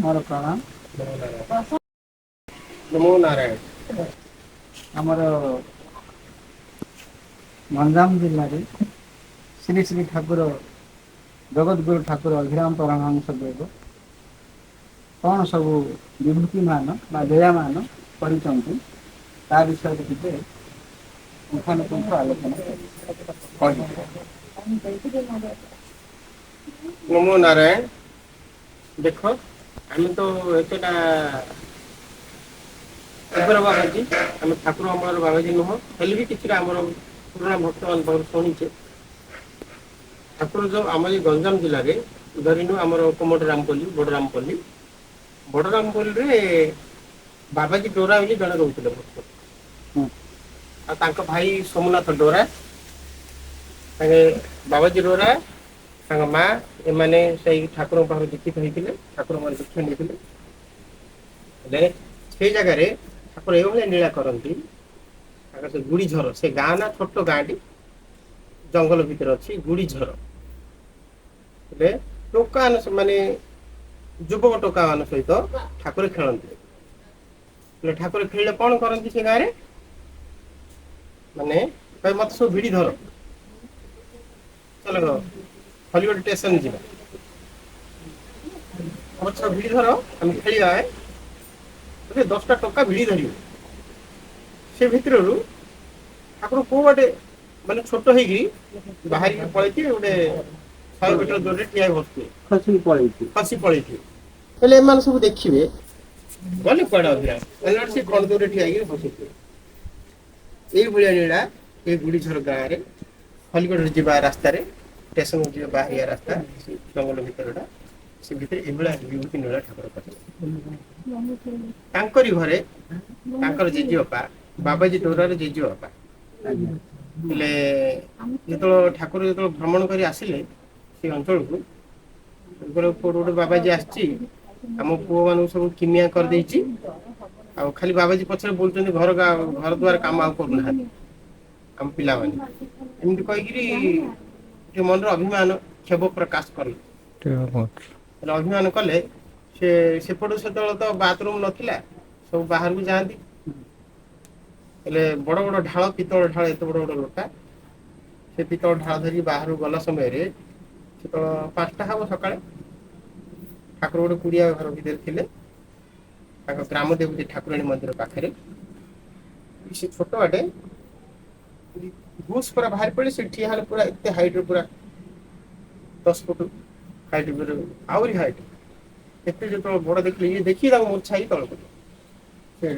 ମୋର ପ୍ରଣାମ। नमो नारायण। ଆମର ଗଞ୍ଜାମ ଜିଲ୍ଲାରେ ଶ୍ରୀ ଶ୍ରୀ ଠାକୁର ଜଗତଗୁରୁ ଠାକୁର ଅଭିରାମ ପରମହଂସ ଦେବ କ'ଣ ସବୁ ବିଭୂତିମାନ ବା ଦୟାମାନ କରିଛନ୍ତି ତା ବିଷୟରେ ଟିକେ ପୁଙ୍ଖାନୁପୁଙ୍ଖ ଆଲୋଚନା କରିବେ। नमो नारायण। देख आम तो एतटा एबर बाबाजी आम ठाकुर अमर बाबाजी नुह हेल्ले भी किसी आम पुराणा भक्त मान शुणीचे ठाकुर जो आम गंजाम जिले में धरनु आमर कोमट रामपल्ली बड़रामपल्ली रे बाबाजी डोरा बोली जड़े रोते भक्त आ भाई सोमनाथ डोरा बाबाजी डोरा माँ एमाने से ठाकुर पाख दीक्षित होते ठाकुर मान दीक्षा नहीं से जगार ठाकुर ये लीला करती से गुड़ीझर से गाँ ना छोट गाँ टी जंगल भितर अच्छी गुड़ीझर टोका माने युवक टोका मान सहित ठाकुर खेलते ठाकुर खेल कौन करती से गाँव माने मत सब भिड़ी धर चलो हॉलीवुड स्टेशन जीवा मत सब भिड़ी धर आम खेलिया 10टा टोका भिड़ी धर से भितर ठाकुर कौ बाटे माने छोट हो बाहर पलि गोटे 100 मीटर दूर ठिया बसुए खसी पलि सब देखिए गले कड़े अभियान से कण दूर ठिया बसुए ये नीला ये गुड़ीझर गाँव में हॉलीवुड जीवा रास्तार स्टेशन जी बाहर रास्ता जंगल भितर से भितर विभूति नीला ठाकुर तांकरी घरे तांकर जेजेबापा बाबाजी डोरार जेजेबापा जो ठाकुर जो भ्रमण कर आसिले से अंचल को गोटे बाबाजी आम पुओ मान सब किनिया कर खाली बाबाजी पछे बोलते घर घर द्वार कम आउ करना आम पिला एमती कहीकि मन अभिमान क्षोभ प्रकाश कले अभिमान कले सेपटू से तो बाथरूम नाला सब बाहर को जाती बड़ बड़ ढाल पितल ढाल एत बड़ बड़ लोटा से पितल ढाल धरी बाहर गला समय से तो 5टा हम सका ठाकुर गोटे कुड़िया घर भर थे ग्राम देवती ठाकुराणी मंदिर पाखे से छोट बाटे घूस पूरा बाहर पड़े से ठिया पूरा एत हाइट पूरा 10 फुट हाइट आहरी हाइट एत जो बड़ देखिए ये देखिए मूर्छा ही तल से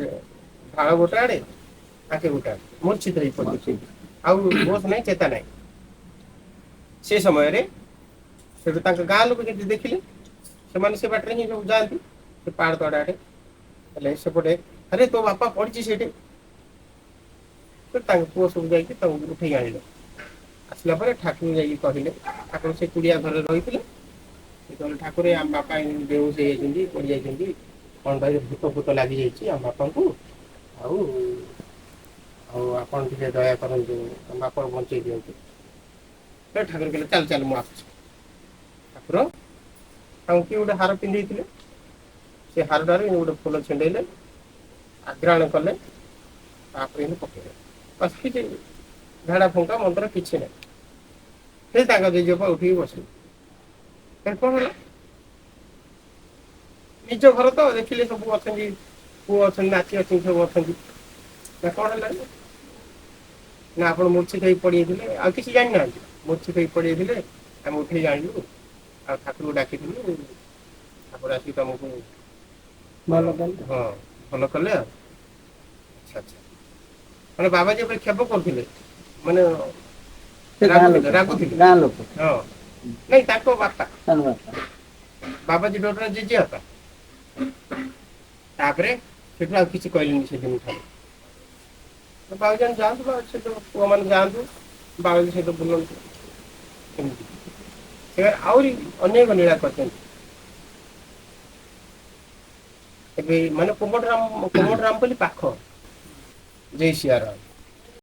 ढाल गोटे आड़े आके गोटे मूर्छित हो पड़े आस ना चेता ना से समय गाँ लोक जब देखिले से बाटर ही सब जाती से पहाड़ तड़ आड़े सेपटे अरे तो बापा पड़ी से पुओ सब जा उठे आन आसला ठाकुर जा कहले ठाकुर से कुड़िया घर रही कहले ठाकुर आम बापा बेहोश हो पड़ जाती कौन भाई भूत फूत लग जाम बापा को आपन टे दया करूँ बाप बचे दिंतु ठाकुर कहले चल चल मुझे ठाकुर किए गोटे हार पिंधे से हारटार गोटे फूल छिंडेले आग्राण कले पकड़े बस कि झाड़ा फुंका मंत्र किसी ना से जेजेपा उठिक बसले कौन है निज घर तो देखिले सब अच्छा पुओ अच्छा नाची अच्छी सब अच्छा कौन है ना आप मूर्छित हो पड़े आ किसी जानी ना मूर्छित हो पड़े आम उठे जानलु आ ठाकुर डाक ठाकुर आसिक तुमको हाँ भल कले अच्छा अच्छा मैंने बाबाजी क्षेप करते माने रागुले गाँ लोक हाँ नहीं बापा बाबाजी डोरा जेजेबापा से किसी कहले से दिन ठार बाबूजान जातु से पुआ मैंने जातु बाबाजी सहित बुलूँ आहरी अनेक लीला कर माने कोमट रामपल्ली पाख जय सियाराम।